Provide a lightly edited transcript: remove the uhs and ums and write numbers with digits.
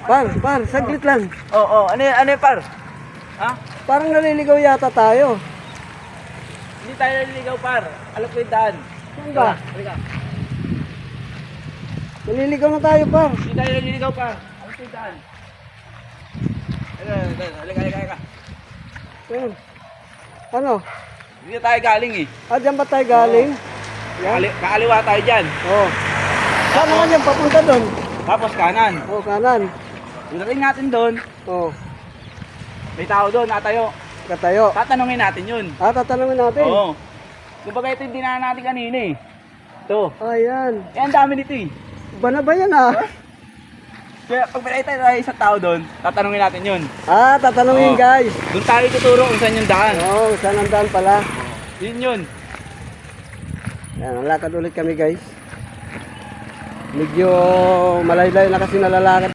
Par, saglit lang. Oo, ano yung par? Ha? Parang naliligaw yata tayo. Hindi tayo naliligaw par. Alam ko yung daan. Saan ba? Halika. Naliligaw na tayo, par. Hindi tayo naliligaw par. Alam ko yung daan. Halika. Yan. Ano? Hindi tayo galing eh. Diyan ba tayo galing? Yan. Kakaliwa tayo dyan. Oo. Saan naman yan? Papunta doon. Tapos kanan. Oo, kanan. Pagdating natin doon, Oo. may tao doon, natayo. Katayo. Tatanungin natin yun. Tatanungin natin. Oo. Kumbaga ito yung dinaan natin kanina eh. Ito. Ayan. Eh, ang dami nito eh. Iba na ba yan ah? Kaya pag may tayo isang tao doon, tatanungin natin yun. Tatanungin Oo. guys. Doon tayo tuturo kung saan yung daan. Oo, saan ang daan pala? Yun. Yan, lakad ulit kami guys. Medyo malayo-layo na kasi nalalakad.